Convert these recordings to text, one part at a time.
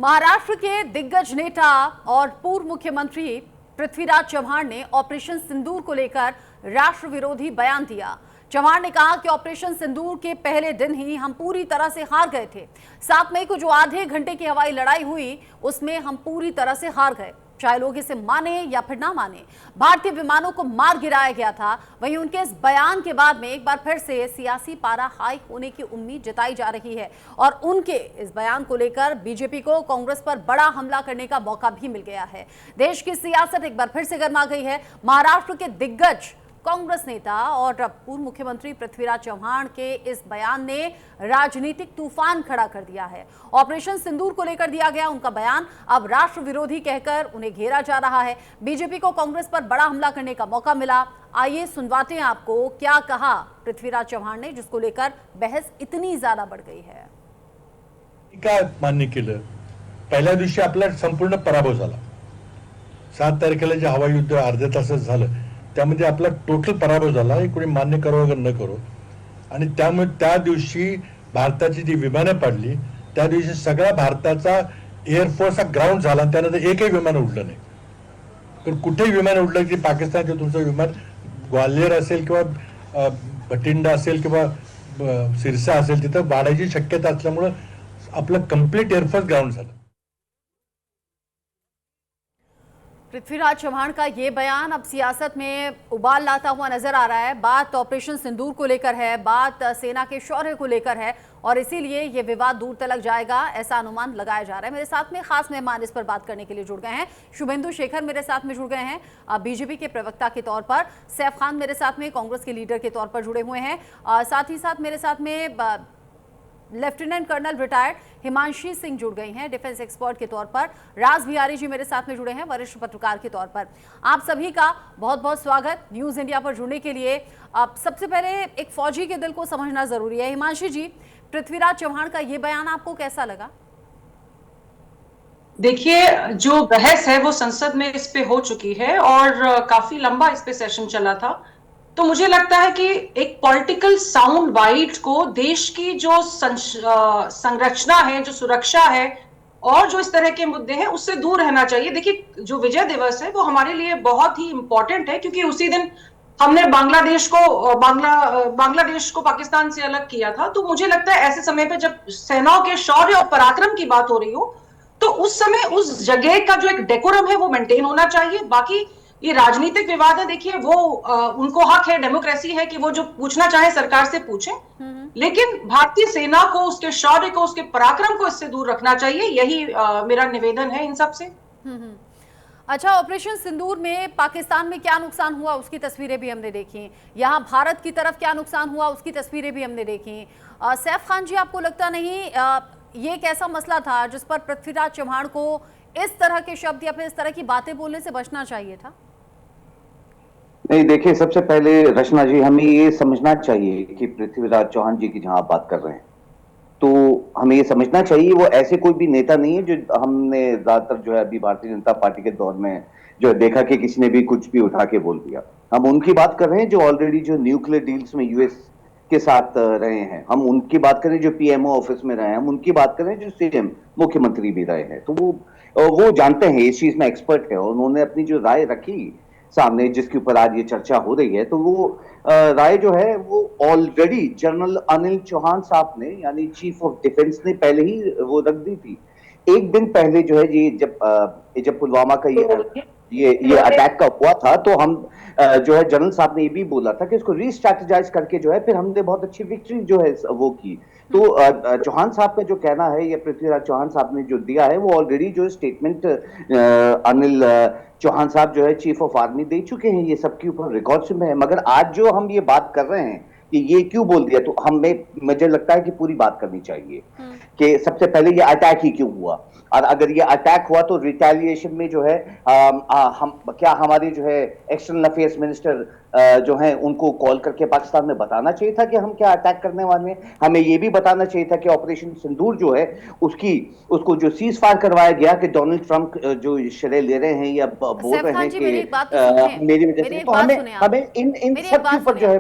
महाराष्ट्र के दिग्गज नेता और पूर्व मुख्यमंत्री पृथ्वीराज चव्हाण ने ऑपरेशन सिंदूर को लेकर राष्ट्र विरोधी बयान दिया। चव्हाण ने कहा कि ऑपरेशन सिंदूर के पहले दिन ही हम पूरी तरह से हार गए थे। 7 मई को जो आधे घंटे की हवाई लड़ाई हुई उसमें हम पूरी तरह से हार गए, चाहे लोग इसे माने या फिर ना माने। भारतीय विमानों को मार गिराया गया था। वहीं उनके इस बयान के बाद में एक बार फिर से सियासी पारा हाई होने की उम्मीद जताई जा रही है और उनके इस बयान को लेकर बीजेपी को कांग्रेस पर बड़ा हमला करने का मौका भी मिल गया है। देश की सियासत एक बार फिर से गर्मा गई है। महाराष्ट्र के दिग्गज कांग्रेस नेता और पूर्व मुख्यमंत्री पृथ्वीराज चव्हाण के इस बयान ने राजनीतिक तूफान खड़ा कर दिया है। ऑपरेशन सिंदूर को लेकर दिया गया उनका बयान अब राष्ट्र विरोधी कहकर उन्हें घेरा जा रहा है। बीजेपी को कांग्रेस पर बड़ा हमला करने का मौका मिला। आइए सुनवाते हैं आपको क्या कहा पृथ्वीराज चव्हाण ने, जिसको लेकर बहस इतनी ज्यादा बढ़ गई है। काय मान्य केलं, पहिल्या दिवशी आपला संपूर्ण पराभव झाला। 7 तारखेला जे हवाई युद्ध अर्ध्या तासात झालं त्यामध्ये आपला टोटल पराभव झाला, हे कोणी मान्य करो वगैरे न करो। आणि त्यामुळे त्या दिवशी भारताची जी विमानं पडली त्या दिवशी सगळा भारताचा एअरफोर्स हा ग्राउंड झाला, त्यानंतर एकही विमान उडलं नाही। पण कुठेही विमान उडलं की पाकिस्तानचं तुमचं विमान ग्वाल्हेर असेल किंवा भटिंडा असेल किंवा सिरसा असेल तिथं वाढायची शक्यता असल्यामुळे आपलं कंप्लीट एअरफोर्स ग्राउंड झालं। पृथ्वीराज चव्हाण का ये बयान अब सियासत में उबाल लाता हुआ नजर आ रहा है। बात ऑपरेशन सिंदूर को लेकर है, बात सेना के शौर्य को लेकर है और इसीलिए ये विवाद दूर तक जाएगा ऐसा अनुमान लगाया जा रहा है। मेरे साथ में खास मेहमान इस पर बात करने के लिए जुड़ गए हैं। शुभेंदु शेखर मेरे साथ में जुड़ गए हैं बीजेपी के प्रवक्ता के तौर पर। सैफ खान मेरे साथ में कांग्रेस के लीडर के तौर पर जुड़े हुए हैं। साथ ही साथ मेरे साथ में lieutenant colonel retired Himanshi Singh जुड़ गई हैं डिफेंस एक्सपर्ट के तौर पर। राज बिहारी जी मेरे साथ में जुड़े हैं वरिष्ठ पत्रकार के तौर पर। आप सभी का बहुत बहुत स्वागत न्यूज इंडिया पर जुड़ने के लिए। अब सबसे पहले एक फौजी के दिल को समझना जरूरी है। हिमांशी जी, पृथ्वीराज चव्हाण का ये बयान आपको कैसा लगा? देखिए, जो बहस है वो संसद में इस पे हो चुकी है और काफी लंबा इस पे सेशन चला था। तो मुझे लगता है कि एक पॉलिटिकल साउंड बाइट को देश की जो संरचना है, जो सुरक्षा है और जो इस तरह के मुद्दे हैं उससे दूर रहना चाहिए। देखिए, जो विजय दिवस है वो हमारे लिए बहुत ही इंपॉर्टेंट है क्योंकि उसी दिन हमने बांग्लादेश को पाकिस्तान से अलग किया था। तो मुझे लगता है ऐसे समय पे जब सेनाओं के शौर्य और पराक्रम की बात हो रही हो तो उस समय उस जगह का जो एक डेकोरम है वो मेंटेन होना चाहिए। बाकी ये राजनीतिक विवाद है, देखिए वो उनको हक है, डेमोक्रेसी है कि वो जो पूछना चाहे सरकार से पूछे, लेकिन भारतीय सेना को, उसके शौर्य को, उसके पराक्रम को इससे दूर रखना चाहिए। यही मेरा निवेदन है इन सब से। अच्छा, ऑपरेशन सिंदूर में पाकिस्तान में क्या नुकसान हुआ उसकी तस्वीरें भी हमने देखी, यहाँ भारत की तरफ क्या नुकसान हुआ उसकी तस्वीरें भी हमने देखी। सैफ खान जी, आपको लगता नहीं ये एक ऐसा मसला था जिस पर पृथ्वीराज चव्हाण को इस तरह के शब्द या फिर इस तरह की बातें बोलने से बचना चाहिए था? नहीं, देखिए, सबसे पहले रचना जी, हमें ये समझना चाहिए कि पृथ्वीराज चौहान जी की जहां आप बात कर रहे हैं तो हमें ये समझना चाहिए वो ऐसे कोई भी नेता नहीं है जो हमने ज्यादातर जो है अभी भारतीय जनता पार्टी के दौर में जो देखा कि किसी ने भी कुछ भी उठा के बोल दिया। हम उनकी बात कर रहे हैं जो ऑलरेडी जो न्यूक्लियर डील्स में यूएस के साथ रहे हैं। हम उनकी बात करें जो पीएमओ ऑफिस में रहे हैं। हम उनकी बात करें जो सीएम मुख्यमंत्री भी रहे हैं। तो वो जानते हैं, इस चीज में एक्सपर्ट है और उन्होंने अपनी जो राय रखी सामने, जिसके ऊपर आज ये चर्चा हो रही है, तो वो राय जो है वो ऑलरेडी जनरल अनिल चौहान साहब ने, यानी चीफ ऑफ डिफेंस ने पहले ही वो रख दी थी। एक दिन पहले जो है ये जब पुलवामा का ये अटैक का हुआ था तो हम जो है जनरल साहब ने ये भी बोला था कि इसको रीस्ट्रैटेजाइज करके जो है फिर हमने बहुत अच्छी विक्ट्री जो है वो की। तो चौहान साहब का जो कहना है या पृथ्वीराज चौहान साहब ने जो दिया है वो ऑलरेडी जो स्टेटमेंट अनिल चौहान साहब जो है चीफ ऑफ आर्मी दे चुके हैं, ये सबके ऊपर रिकॉर्ड्स में है। मगर आज जो हम ये बात कर रहे हैं कि ये क्यों बोल दिया, तो मुझे लगता है कि पूरी बात करनी चाहिए कि सबसे पहले ये अटैक ही क्यों हुआ, और अगर ये अटैक हुआ तो रिटेलिएशन में जो है हमारे जो है एक्सटर्नल अफेयर्स मिनिस्टर जो है उनको कॉल करके पाकिस्तान में बताना चाहिए था कि हम क्या अटैक करने वाले हैं। हमें यह भी बताना चाहिए था कि ऑपरेशन सिंदूर जो है उसको जो सीज फायर करवाया गया कि डोनाल्ड ट्रंप जो श्रेय ले रहे हैं या बोल रहे हैं कि मेरी वजह से, तो हमें इन सब के ऊपर जो है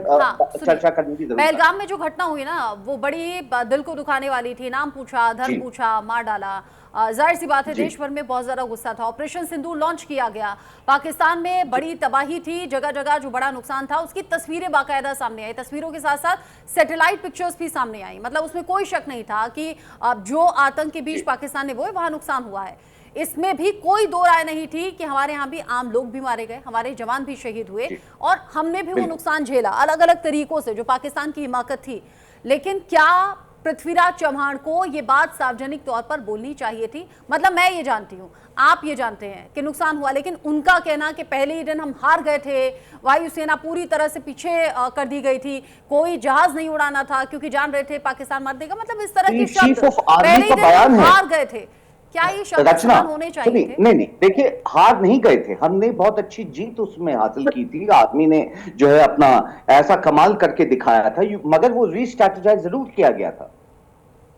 चर्चा करने की जरूरत है। पहलगाम में जो घटना हुई ना, वो बड़ी दिल को दुखाने वाली थी। नाम पूछा, धर्म पूछा, मार डाला। जाहिर सी बात है देश भर में बहुत ज्यादा गुस्सा था। ऑपरेशन सिंदूर लॉन्च किया गया, पाकिस्तान में बड़ी तबाही थी, जगह जगह जो बड़ा नुकसान था उसकी तस्वीरें बाकायदा सामने आई। तस्वीरों के साथ साथ सैटेलाइट पिक्चर्स भी सामने आई। मतलब उसमें कोई शक नहीं था कि जो आतंक के बीच पाकिस्तान ने बोए वहां नुकसान हुआ है। इसमें भी कोई दो राय नहीं थी कि हमारे यहाँ भी आम लोग भी मारे गए, हमारे जवान भी शहीद हुए और हमने भी वो नुकसान झेला अलग अलग तरीकों से, जो पाकिस्तान की हिमाकत थी। लेकिन क्या पृथ्वीराज चव्हाण को ये बात सार्वजनिक तौर पर बोलनी चाहिए थी? मतलब मैं ये जानती हूँ, आप ये जानते हैं कि नुकसान हुआ, लेकिन उनका कहना कि पहले ही दिन हम हार गए थे, वायुसेना पूरी तरह से पीछे कर दी गई थी, कोई जहाज नहीं उड़ाना था क्योंकि जान रहे थे पाकिस्तान मार देगा। मतलब इस तरह की शब्द, पहले ही दिन हम हार गए थे, क्या ये शब्द होने चाहिए थे? नहीं, देखिए, हार नहीं गए थे, हमने बहुत अच्छी जीत उसमें हासिल की थी। आदमी ने जो है अपना ऐसा कमाल करके दिखाया था, मगर वो रीस्ट्रैटेजाइज जरूर किया गया था।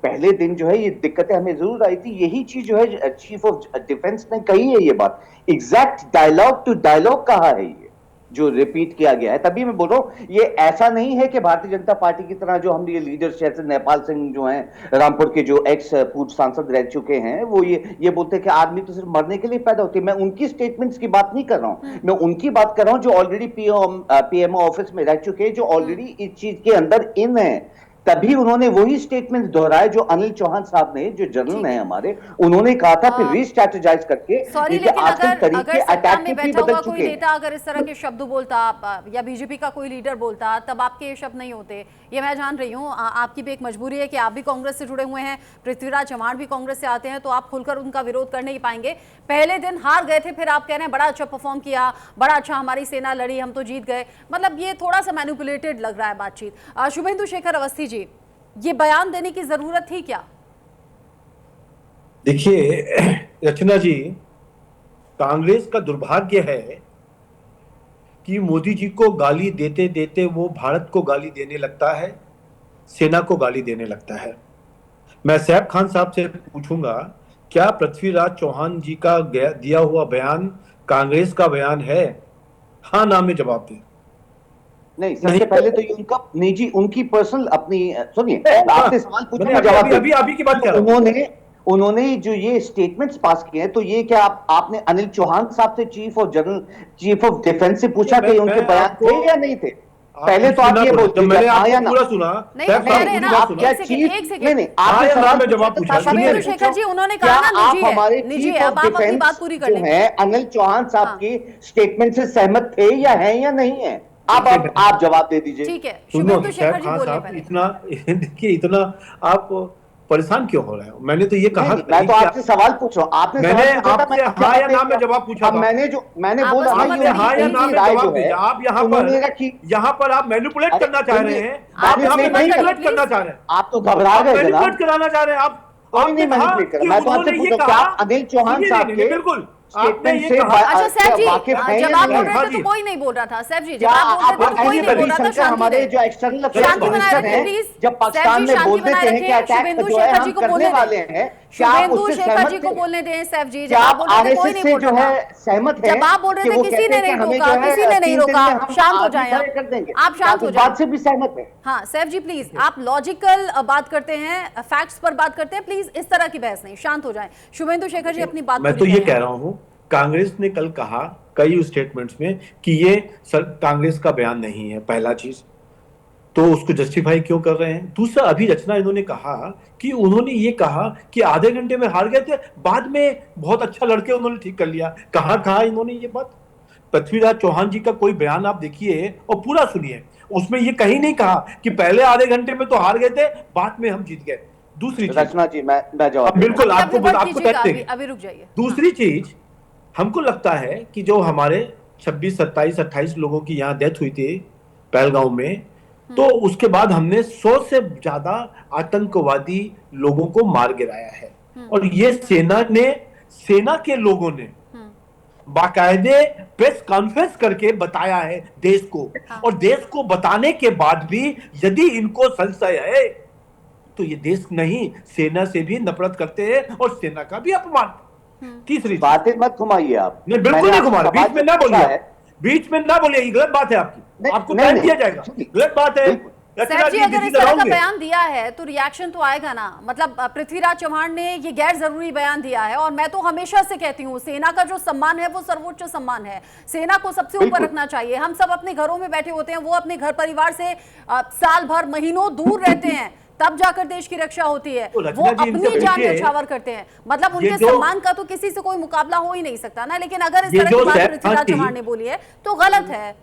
पहले दिन जो है ये दिक्कतें हमें जरूर आई थी। यही चीज जो है चीफ ऑफ डिफेंस ने कही है, ये बात एग्जैक्ट डायलॉग टू डायलॉग कहा है, ये जो रिपीट किया गया है। तभी मैं बोल रहा हूं, ये ऐसा नहीं है कि भारतीय जनता पार्टी की तरह जो हम ये लीडर्स जैसे नेपाल सिंह जो हैं, रामपुर के जो एक्स पूर्व सांसद रह चुके हैं, वो ये बोलते हैं कि आदमी तो सिर्फ मरने के लिए पैदा होते हैं। मैं उनकी स्टेटमेंट्स की बात नहीं कर रहा हूं, मैं उनकी बात कर रहा हूं जो ऑलरेडी पीएमओ ऑफिस में रह चुके हैं, जो ऑलरेडी इस चीज के अंदर इन है। तभी उन्होंने वही स्टेटमेंट दोहराए जो अनिल चौहान साहब ने, जो जनरल हैं हमारे, उन्होंने कहा था, फिर रीस्ट्रैटेजाइज करके आजकल तरीके अटैक के भी बदल चुके हैं। नेता अगर इस तरह के शब्द बोलता या बीजेपी का कोई लीडर बोलता, तब आपके ये शब्द नहीं होते। ये मैं जान रही हूँ, आपकी भी एक मजबूरी है कि आप भी कांग्रेस से जुड़े हुए हैं, पृथ्वीराज चव्हाण भी कांग्रेस से आते हैं, तो आप खुलकर उनका विरोध कर नहीं पाएंगे। पहले दिन हार गए थे, फिर आप कह रहे हैं बड़ा अच्छा परफॉर्म किया, बड़ा अच्छा हमारी सेना लड़ी, हम तो जीत गए। मतलब ये थोड़ा सा मैनिपुलेटेड लग रहा है बातचीत। शुभेंदु शेखर अवस्थी जी, ये बयान देने की जरूरत थी क्या? देखिए रचना जी, कांग्रेस का दुर्भाग्य है कि मोदी जी को गाली देते देते वो भारत को गाली देने लगता है, सेना को गाली देने लगता है। मैं सैफ खान साहब से पूछूंगा, क्या पृथ्वीराज चौहान जी का दिया हुआ बयान कांग्रेस का बयान है? हाँ ना में जवाब दें। नहीं, सबसे पहले तो ये उनका निजी, उनकी पर्सनल अपनी, सुनिए, आपने सवाल पूछा, जवाब अभी की बात कर रहा हूं। उन्होंने जो ये स्टेटमेंट्स पास किए हैं, तो ये क्या आपने अनिल चौहान साहब से, चीफ ऑफ डिफेंस से पूछा कि उनके बयान थे या नहीं थे? पहले तो आप ये बोलते, मैंने आपको पूरा सुना, आपने जवाब पूछा। शेखर जी, उन्होंने कहा ना, आप हमारे चीफ ऑफ डिफेंस जो है अनिल चौहान साहब की स्टेटमेंट से सहमत थे या हैं या नहीं है? आप जवाब दे दीजिए। ठीक है, शेखर जी बोलिए। इतना देखिए, इतना आप परेशान क्यों हो रहे हो? मैंने तो ये कहा, मैं तो आपसे सवाल पूछ रहा हूँ, आपने आपसे हाँ या ना में जवाब पूछा था। मैंने बोला हाँ या ना में जवाब दीजिए। आप यहाँ पर आप मैनिपुलेट करना चाह रहे हैं, आप यहाँ पे मैनिपुलेट करना चाह रहे हैं, आप तो घबरा गए, मैनिपुलेट कराना चाह रहे हैं आप। नहीं मैनिपुलेट कर, मैं तो आपसे पूछ रहा हूँ, अनिल चौहान साहब के बिल्कुल स्टेटमेंट से अच्छा सैफ जी, जवाब बोल रहे थे हाँ तो कोई नहीं बोल रहा था। सैफ जी, जवाब बोल रहे थे तो कोई नहीं बोल रहा था। हमारे जो एक्सटर्नल शांति बनाए रखें प्लीज। जब पाकिस्तान में बोल देते हैं कि अटैक जो है हम करने वाले हैं, शुभेंदु शेखर जी को बोलने दें। सैफ जी, जवाब बोल रहे थे कोई नहीं बोल रहा था, सहमत है। जवाब बोल रहे थे, किसी ने नहीं रोका, किसी ने नहीं रोका। शांत हो जाए आप, शांत हो जाए। बात से भी सहमत है। हाँ सैफ जी प्लीज, आप लॉजिकल बात करते हैं, फैक्ट्स पर बात करते हैं, प्लीज इस तरह की बहस नहीं, शांत हो जाए। शुभेंदु शेखर जी अपनी बात। मैं तो ये कह रहा हूँ, कांग्रेस ने कल कहा कई स्टेटमेंट्स में कि ये कांग्रेस का बयान नहीं है, पहला चीज तो उसको जस्टिफाई क्यों कर रहे हैं। दूसरा, अभी रचना इन्होंने कहा कि उन्होंने ये कहा कि आधे घंटे में हार गए थे, बाद में बहुत अच्छा लड़के उन्होंने ठीक कर लिया। कहा इन्होंने ये बात? पृथ्वीराज चौहान जी का कोई बयान आप देखिए और पूरा सुनिए, उसमें ये कहीं नहीं कहा कि पहले आधे घंटे में तो हार गए थे, बाद में हम जीत गए। दूसरी चीज, रचना जी मैं जवाब बिल्कुल आपको अभी रुक जाइए। दूसरी चीज, हमको लगता है कि जो हमारे 26, 27, 28 लोगों की यहाँ डेथ हुई थी पहलगाम में, तो उसके बाद हमने 100 से ज्यादा आतंकवादी लोगों को मार गिराया है। और ये सेना के लोगों ने बाकायदे प्रेस कॉन्फ्रेंस करके बताया है देश को। और देश को बताने के बाद भी यदि इनको संशय है तो ये देश नहीं, सेना से भी नफरत करते हैं और सेना का भी अपमान। तीसरी बातें मत घुमाइए आप। नहीं, बिल्कुल नहीं घुमा, बीच में ना बोलिए, बीच में ना बोलिए, गलत बात है आपकी, आपको टाइम दिया जाएगा, गलत बात है। सर जी, अगर इस तरह का बयान दिया है तो रिएक्शन तो आएगा ना। मतलब पृथ्वीराज चौहान ने ये गैर जरूरी बयान दिया है, और मैं तो हमेशा से कहती हूँ सेना का जो सम्मान है वो सर्वोच्च सम्मान है, सेना को सबसे ऊपर रखना चाहिए। हम सब अपने घरों में बैठे होते हैं, वो अपने घर परिवार से साल भर महीनों दूर रहते हैं, तब जाकर देश की रक्षा होती है, वो अपनी जान न्यौछावर करते हैं। मतलब उनके सम्मान का तो किसी से कोई मुकाबला हो ही नहीं सकता ना। लेकिन अगर इस तरह की बात पृथ्वीराज चौहान ने बोली है तो गलत है।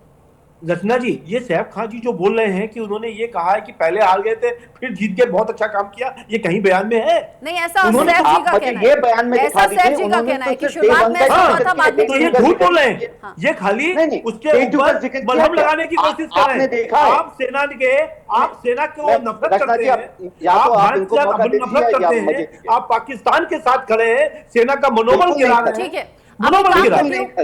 रचना जी, ये सैफ खान जी जो बोल रहे हैं कि उन्होंने ये कहा है कि पहले हार गए थे फिर जीत के बहुत अच्छा काम किया, ये कहीं बयान में है? नहीं, ऐसा सैफ जी का कहना है, ये बयान में ऐसा सैफ जी का कहना है कि शुरुआत में ऐसा हुआ था, बाद में तो ये झूठ बोल रहे हैं, ये खाली उसके ऊपर मलहम लगाने की कोशिश कर रहे हैं। आप सेना को नफरत करते हैं, आप भारत से नफरत करते हैं, आप पाकिस्तान के साथ खड़े हैं, सेना का मनोबल गिरा रहे हैं। ठीक है,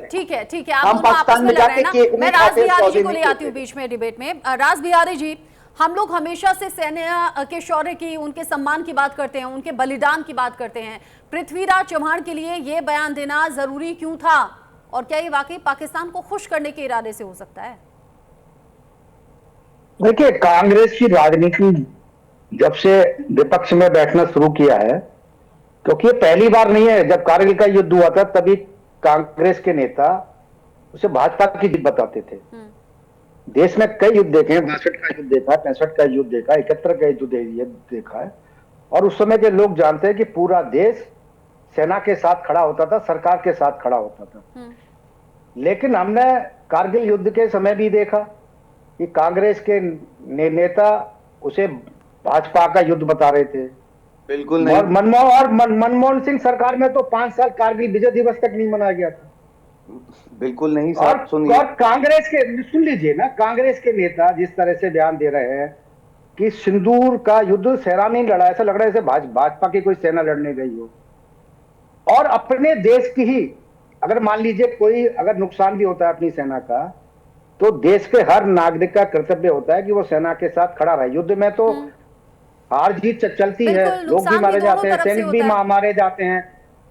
ठीक है, ठीक है, आप दोनों आपस में लड़ रहे हैं ना। मैं राज बिहारी जी को ले आती हूँ बीच में डिबेट में। राज बिहारी जी, हम लोग हमेशा से सेना के शौर्य की, उनके सम्मान की बात करते हैं, उनके बलिदान की बात करते हैं। पृथ्वीराज चौहान के लिए ये बयान देना जरूरी क्यों था, और क्या ये वाकई पाकिस्तान को खुश करने के इरादे से हो सकता है? देखिए, कांग्रेस की राजनीति जब से विपक्ष में बैठना शुरू किया है, क्योंकि ये पहली बार नहीं है, जब कारगिल का युद्ध हुआ था तभी कांग्रेस के नेता उसे भाजपा की जीत बताते थे। देश में कई युद्ध देखे हैं, 62 का युद्ध देखा, 65 का युद्ध देखा, 71 का युद्ध देखा है, और उस समय के लोग जानते हैं कि पूरा देश सेना के साथ खड़ा होता था, सरकार के साथ खड़ा होता था। लेकिन हमने कारगिल युद्ध के समय भी देखा कि कांग्रेस के नेता उसे भाजपा का युद्ध बता रहे थे। बिल्कुल नहीं। और मनमोहन सिंह सरकार में तो 5 साल कारगिल विजय दिवस तक नहीं मनाया गया था। बिल्कुल नहीं साहब, सुनिए। और कांग्रेस के, सुन लीजिए ना, कांग्रेस के नेता जिस तरह से बयान दे रहे हैं कि सिंदूर का युद्ध सेना नहीं लड़ा, ऐसा लग रहा है जैसे भाजपा की कोई सेना लड़ने गई हो। और अपने देश की ही, अगर मान लीजिए कोई अगर नुकसान भी होता है अपनी सेना का, तो देश के हर नागरिक का कर्तव्य होता है कि वो सेना के साथ खड़ा रहे। युद्ध में तो हार जीत चलती है, लोग भी मारे जाते हैं, सैनिक भी मारे जाते हैं,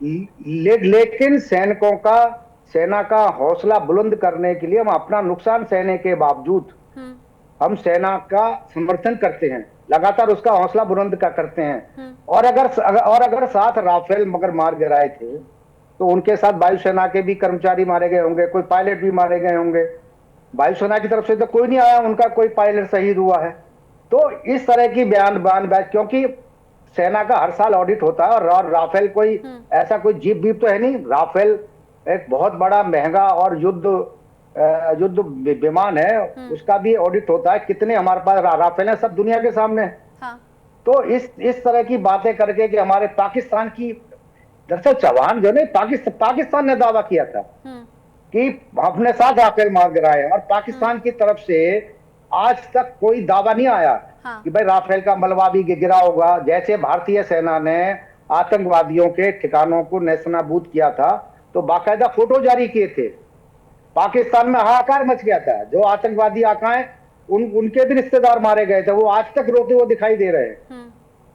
लेकिन सेना का हौसला बुलंद करने के लिए हम अपना नुकसान सहने के बावजूद हम सेना का समर्थन करते हैं, लगातार उसका हौसला बुलंद करते हैं। और अगर साथ राफेल मगर मार गिराए थे तो उनके साथ वायुसेना के भी कर्मचारी मारे गए होंगे, कोई पायलट भी मारे गए होंगे। वायुसेना की तरफ से तो कोई नहीं आया, उनका कोई पायलट शहीद हुआ है। तो इस तरह की बयान क्योंकि सेना का हर साल ऑडिट होता है, और राफेल कोई ऐसा कोई जीप बीप तो है नहीं, राफेल एक बहुत बड़ा महंगा और युद्ध विमान है, उसका भी ऑडिट होता है। कितने हमारे पास राफेल है, सब दुनिया के सामने। हाँ। तो इस तरह की बातें करके कि हमारे पाकिस्तान की, दरअसल चौहान जो ने पाकिस्तान ने दावा किया था कि अपने साथ राफेल मार गिराए, और पाकिस्तान की तरफ से आज तक कोई दावा नहीं आया कि भाई राफेल का मलबा भी गिरा होगा। जैसे भारतीय सेना ने आतंकवादियों के ठिकानों को नेस्तनाबूद किया था तो बाकायदा फोटो जारी किए थे, पाकिस्तान में हाहाकार मच गया था। जो आतंकवादी आकाएं उनके भी रिश्तेदार मारे गए थे, वो आज तक रोते हुए दिखाई दे रहे हैं।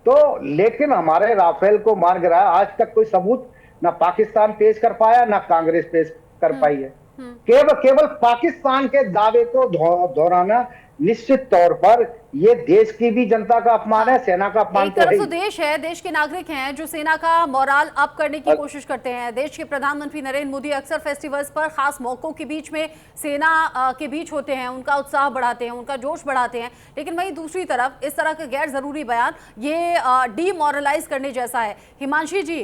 तो लेकिन हमारे राफेल को मार गिराया, आज तक कोई सबूत ना पाकिस्तान पेश कर पाया, ना कांग्रेस पेश कर पाई है। केवल पाकिस्तान के दावे को दोहराना निश्चित तौर पर ये देश की भी जनता का अपमान है, सेना का अपमान। एक तरफ तो देश है, देश के नागरिक हैं जो सेना का मोराल अप करने की कोशिश करते हैं। देश के प्रधानमंत्री नरेंद्र मोदी अक्सर फेस्टिवल्स पर, खास मौकों के बीच में सेना के बीच होते हैं, उनका उत्साह बढ़ाते हैं, उनका जोश बढ़ाते हैं। लेकिन वहीं दूसरी तरफ इस तरह का गैर जरूरी बयान ये डीमोरलाइज करने जैसा है। हिमांशी जी,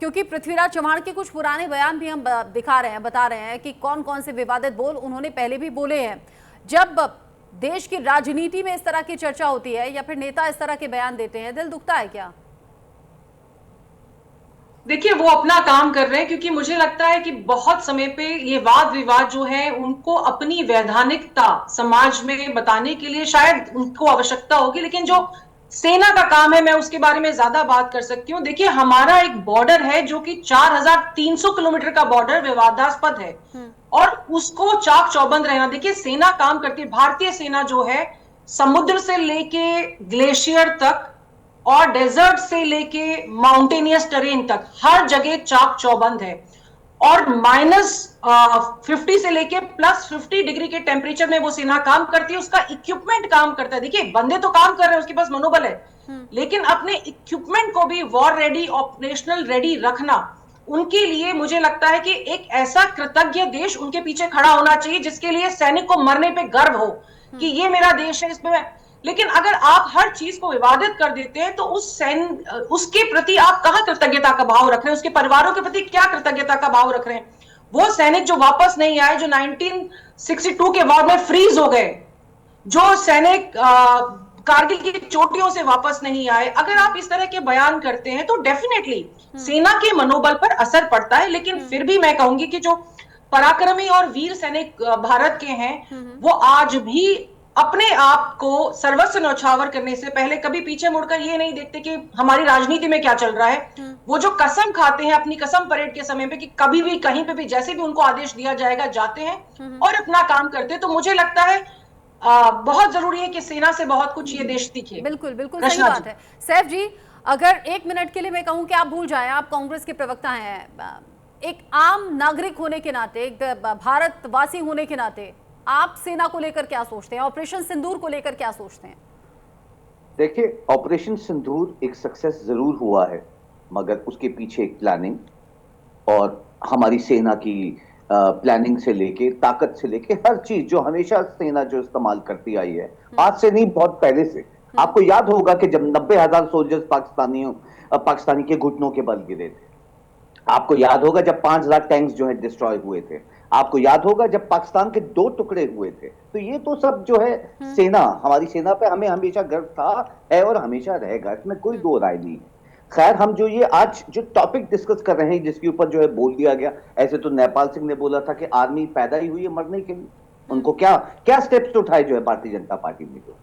क्योंकि पृथ्वीराज चौहान के कुछ पुराने बयान भी हम दिखा रहे हैं, बता रहे हैं कि कौन कौन से विवादित बोल उन्होंने पहले भी बोले हैं। जब देश की राजनीति में इस तरह की चर्चा होती है या फिर नेता इस तरह के बयान देते हैं, दिल दुखता है क्या? देखिए, वो अपना काम कर रहे हैं, क्योंकि मुझे लगता है कि बहुत समय पे ये वाद विवाद जो है उनको अपनी वैधानिकता समाज में बताने के लिए शायद उनको आवश्यकता होगी। लेकिन जो सेना का काम है, मैं उसके बारे में ज्यादा बात कर सकती हूँ। देखिए, हमारा एक बॉर्डर है जो कि 4300 किलोमीटर का बॉर्डर विवादास्पद है और उसको चाक चौबंद रहना। देखिए, सेना काम करती है, भारतीय सेना जो है समुद्र से लेके ग्लेशियर तक और डेजर्ट से लेके माउंटेनियस टेरेन तक हर जगह चाक चौबंद है और -50 से लेके +50 डिग्री के टेम्परेचर में वो सेना काम करती है। उसका इक्विपमेंट काम करता है। देखिए, बंदे तो काम कर रहे हैं, उसके पास मनोबल है, लेकिन अपने इक्विपमेंट को भी वॉर रेडी, ऑपरेशनल रेडी रखना उनके लिए, मुझे लगता है कि एक ऐसा कृतज्ञ देश उनके पीछे खड़ा होना चाहिए जिसके लिए सैनिक को मरने पे गर्व हो कि ये मेरा देश है, इसमें। लेकिन अगर आप हर चीज को विवादित कर देते हैं तो उसके प्रति आप कहां कृतज्ञता का भाव रख रहे हैं? उसके परिवारों के प्रति क्या कृतज्ञता का भाव रख रहे हैं? वो सैनिक जो वापस नहीं आए, जो 1962 के वॉर में फ्रीज हो गए, जो सैनिक कारगिल की चोटियों से वापस नहीं आए, अगर आप इस तरह के बयान करते हैं तो डेफिनेटली सेना के मनोबल पर असर पड़ता है। लेकिन फिर भी मैं कहूंगी कि जो पराक्रमी और वीर सैनिक भारत के हैं, वो आज भी अपने आप को सर्वस्व न्यौछावर करने से पहले कभी पीछे मुड़कर ये नहीं देखते कि हमारी राजनीति में क्या चल रहा है। वो जो कसम खाते हैं अपनी कसम परेड के समय पे कि कभी भी कहीं पे भी जैसे भी उनको आदेश दिया जाएगा जाते हैं और अपना काम करते हैं। तो मुझे लगता है बहुत जरूरी है कि सेना से बहुत कुछ ये देश सीखे। बिल्कुल बिल्कुल सही बात है। सैफ जी, अगर 1 मिनट के लिए मैं कहूं कि आप भूल जाएं, आप कांग्रेस के प्रवक्ता हैं, एक आम नागरिक होने के नाते, एक भारतवासी होने के नाते, आप सेना को लेकर क्या सोचते हैं? ऑपरेशन सिंदूर को लेकर क्या सोचते हैं? देखिए, ऑपरेशन सिंदूर एक सक्सेस जरूर हुआ है, मगर उसके पीछे एक प्लानिंग और हमारी सेना की प्लानिंग से लेके, ताकत से लेके, हर चीज जो हमेशा सेना जो इस्तेमाल करती आई है, आज से नहीं बहुत पहले से। आपको याद होगा कि जब 90,000 सोल्जर्स पाकिस्तानी के घुटनों के बल गिरे थे। आपको याद होगा जब 5 लाख टैंक्स जो है डिस्ट्रॉय हुए थे। आपको याद होगा जब पाकिस्तान के 2 टुकड़े हुए थे। तो ये तो सब जो है सेना, हमारी सेना पे हमें हमेशा गर्व था, है और हमेशा रहेगा, इसमें कोई दो राय नहीं है। खैर, हम जो ये आज जो टॉपिक डिस्कस कर रहे हैं, जिसके ऊपर जो है बोल दिया गया, ऐसे तो नेपाल सिंह ने बोला था कि आर्मी पैदा ही हुई है मरने के लिए। उनको क्या स्टेप्स उठाए जो है भारतीय जनता पार्टी ने। जो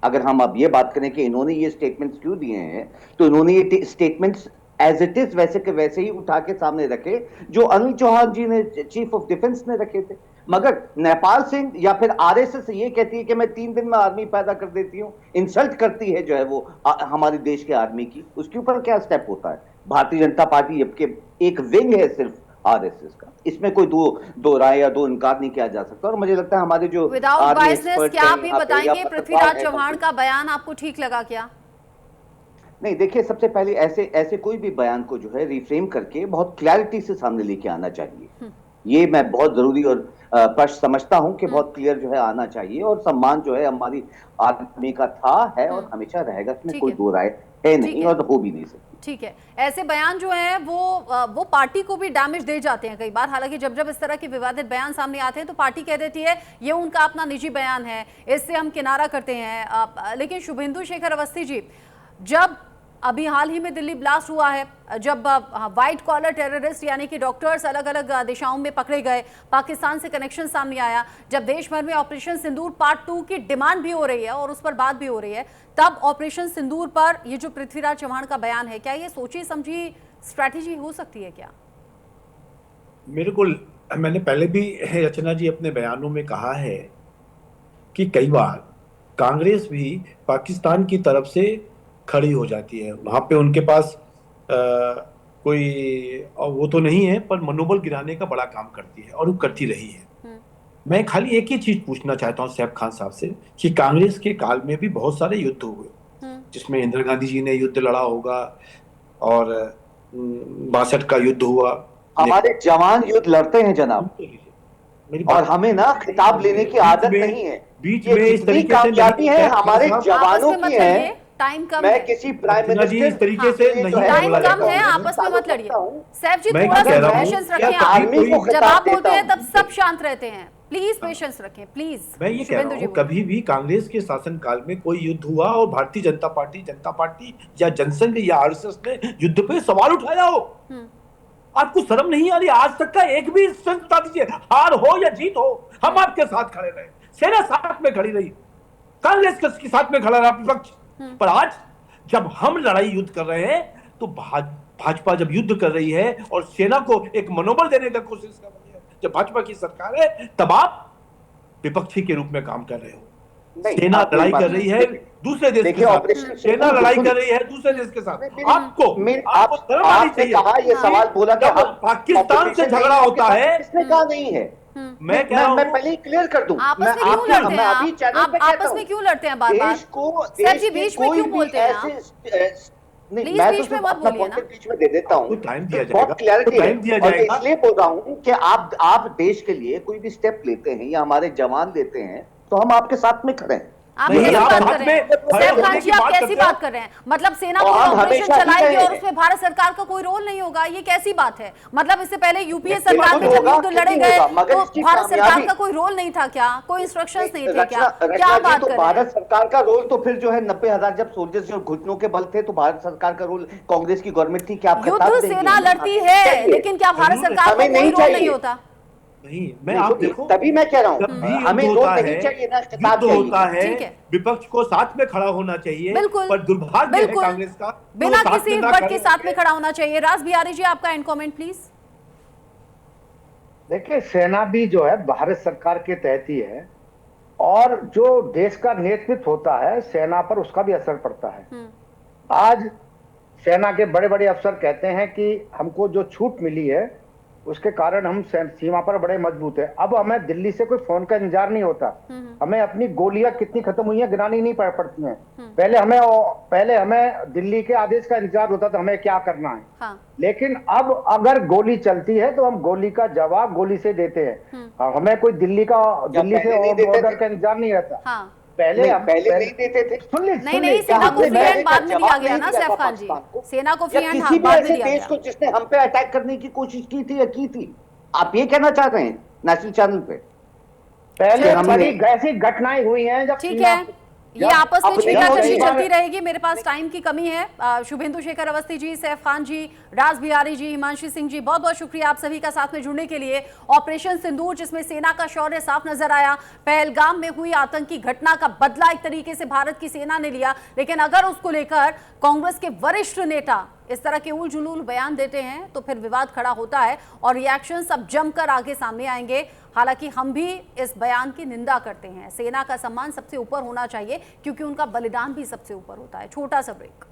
अगर हम अब ये बात करें कि इन्होंने ये स्टेटमेंट्स क्यों दिए हैं, तो इन्होंने ये स्टेटमेंट्स एज इट इज वैसे के वैसे ही उठा के सामने रखे जो अनिल चौहान जी ने, चीफ ऑफ डिफेंस ने रखे थे। मगर नेपाल सिंह या फिर आरएसएस ये कहती है कि मैं 3 दिन में आर्मी पैदा कर देती हूँ, इंसल्ट करती है जो है वो हमारे देश के आर्मी की। उसके ऊपर क्या स्टेप होता है? भारतीय जनता पार्टी एक विंग है सिर्फ आरएसएस का, इसमें कोई दो राय या दो इनकार नहीं किया जा सकता। और मुझे लगता है हमारे जो विदाउट बायसनेस, क्या आप ये बताएंगे पृथ्वीराज चव्हाण का बयान आपको ठीक लगा क्या? नहीं, देखिए, सबसे पहले ऐसे कोई भी बयान को जो है रिफ्रेम करके बहुत क्लैरिटी से सामने लेके आना चाहिए। ये मैं बहुत जरूरी और प्रश्न समझता हूं कि बहुत क्लियर जो है आना चाहिए। और सम्मान जो है हमारी आदमी का था, है और हमेशा रहेगा, इसमें कोई दो राय है नहीं और हो भी नहीं सकती। ठीक है, ऐसे बयान जो हैं वो पार्टी को भी डैमेज दे जाते हैं कई बार। हालांकि जब इस तरह के विवादित बयान सामने आते हैं तो पार्टी कह देती है ये उनका अपना निजी बयान है, इससे हम किनारा करते हैं। लेकिन शुभेंदु शेखर अवस्थी जी, जब अभी हाल ही में दिल्ली ब्लास्ट हुआ है, जब व्हाइट कॉलर टेररिस्ट यानी कि डॉक्टर्स अलग अलग दिशाओं में पकड़े गए, पाकिस्तान से कनेक्शन सामने आया, जब देश भर में ऑपरेशन सिंदूर पार्ट 2 की डिमांड भी हो रही है और उस पर बात भी हो रही है, तब ऑपरेशन सिंदूर पर ये जो पृथ्वीराज चव्हाण का बयान है, क्या ये सोची समझी स्ट्रैटेजी हो सकती है क्या? मेरे को, मैंने पहले भी रचना जी अपने बयानों में कहा है कि कई बार कांग्रेस भी पाकिस्तान की तरफ से खड़ी हो जाती है। वहां पे उनके पास कोई वो तो नहीं है, पर मनोबल गिराने का बड़ा काम करती है और वो करती रही है। मैं खाली एक ही चीज पूछना चाहता हूँ सैफ खान साहब से कि कांग्रेस के काल में भी बहुत सारे युद्ध हुए, जिसमें इंदिरा गांधी जी ने युद्ध लड़ा होगा और 62 का युद्ध हुआ। हमारे जवान युद्ध लड़ते हैं जनाब, और हमें ना खिताब लेने की आदत नहीं है। बीच में इस तरीके से कामयाबी है हमारे जवानों की है। टाइम कम मैं किसी प्राइम मिनिस्टर इस तरीके से नहीं, टाइम कम है, आपस में मत लड़िए। सैफ जी, मैं थोड़ा कह सा रहा हूं, पेशेंस रखें। आप जब आप बोलते हैं तब सब शांत रहते हैं, प्लीज पेशेंस रखें, प्लीज। मैं ये कह रहा हूं, कभी भी कांग्रेस के शासनकाल में कोई युद्ध हुआ और भारतीय जनता पार्टी या जनसंघ या आरएसएस ने युद्ध पे सवाल उठाया हो? आपको शर्म नहीं आ रही? आज तक का एक भी इंस्टेंस बता दीजिए, हार हो या जीत हो, हम आपके साथ खड़े रहे, सेना साथ में खड़ी रही, कांग्रेस के साथ में खड़ा रहा विपक्ष, पर आज जब हम लड़ाई युद्ध कर रहे हैं तो भाजपा जब युद्ध कर रही है और सेना को एक मनोबल देने का कोशिश कर रही है, जब भाजपा की सरकार है, तब आप विपक्षी के रूप में काम कर रहे हो। सेना लड़ाई कर रही है दूसरे देश के साथ, सेना लड़ाई कर रही है दूसरे देश के साथ। आपको शर्म आनी चाहिए। कहा ये सवाल बोला कि पाकिस्तान से झगड़ा होता है, किसने कहा नहीं है? मैं कह रहा हूं, मैं पहले ही क्लियर कर दूं, आपस में क्यों लड़ते हैं? आप आपस में क्यों लड़ते हैं बार बार? सर जी बीच में क्यों बोलते हैं आप? नहीं, मैं तो सिर्फ अपना पॉइंट बीच में दे देता हूँ, टाइम दिया बहुत क्लैरिटी है। और जाएगा। इसलिए बोल रहा हूँ कि आप देश के लिए कोई भी स्टेप लेते हैं या हमारे जवान लेते हैं तो हम आपके साथ में खड़े हैं। आप कैसी बात कर रहे हैं सैफ खान जी? आप कैसी बात कर रहे हैं? मतलब सेना को ऑपरेशन चलाएगी और उसमें भारत सरकार का कोई रोल नहीं होगा, ये कैसी बात है? मतलब इससे पहले यूपीए सरकार में जब युद्ध लड़े गए तो भारत सरकार का कोई रोल नहीं था क्या? कोई इंस्ट्रक्शंस नहीं थे क्या? क्या बात कर रहे हैं? भारत सरकार का रोल तो फिर जो है 90,000 जब सोल्जर्स जो घुटनों के बल थे तो भारत सरकार का रोल, कांग्रेस की गवर्नमेंट थी, क्या युद्ध सेना लड़ती है लेकिन क्या भारत सरकार का कोई रोल नहीं होता? नहीं, मैं आप देखो, तभी मैं कह रहा हूँ हमें रोल नहीं चाहिए ना, युद्ध होता है, विपक्ष को साथ में खड़ा होना चाहिए। बिल्कुल, पर दुर्भाग्य है कांग्रेस का, बिना किसी वर्ग के साथ में खड़ा होना चाहिए। राज बिहारी जी, आपका एंड कमेंट प्लीज। देखिए, सेना भी जो है भारत सरकार के तहत ही है और जो देश का नेतृत्व होता है सेना पर उसका भी असर पड़ता है। आज सेना के बड़े बड़े अफसर कहते हैं कि हमको जो छूट मिली है उसके कारण हम सीमा पर बड़े मजबूत है। अब हमें दिल्ली से कोई फोन का इंतजार नहीं होता, हमें अपनी गोलियां कितनी खत्म हुई हैं गिनानी नहीं पड़ती हैं। पहले हमें दिल्ली के आदेश का इंतजार होता था हमें क्या करना है। हाँ। लेकिन अब अगर गोली चलती है तो हम गोली का जवाब गोली से देते हैं। हमें कोई दिल्ली से ऑर्डर का इंतजार नहीं रहता। हाँ। पहले नहीं देते थे। नहीं, सेना को फ्री हैंड बाद में दिया गया ना सैफ खान जी, सेना को फ्री हैंड बाद में दिया गया। को जिसने हम पे अटैक करने की कोशिश की थी या की थी, आप ये कहना चाह रहे हैं नेशनल चैनल पे? पहले बड़ी ऐसी घटनाएं हुई हैं जब ठीक है, ये आपस में छींटाकशी चलती रहेगी। मेरे पास टाइम की कमी है। शुभेंदु शेखर अवस्थी जी, सैफ खान जी, राज बिहारी जी, हिमांशी सिंह जी, बहुत बहुत शुक्रिया आप सभी का साथ में जुड़ने के लिए। ऑपरेशन सिंदूर जिसमें सेना का शौर्य साफ नजर आया, पहलगाम में हुई आतंकी घटना का बदला एक तरीके से भारत की सेना ने लिया, लेकिन अगर उसको लेकर कांग्रेस के वरिष्ठ नेता इस तरह के उल जुलूल बयान देते हैं तो फिर विवाद खड़ा होता है और रिएक्शंस अब जमकर आगे सामने आएंगे। हालांकि हम भी इस बयान की निंदा करते हैं। सेना का सम्मान सबसे ऊपर होना चाहिए क्योंकि उनका बलिदान भी सबसे ऊपर होता है। छोटा सा ब्रेक।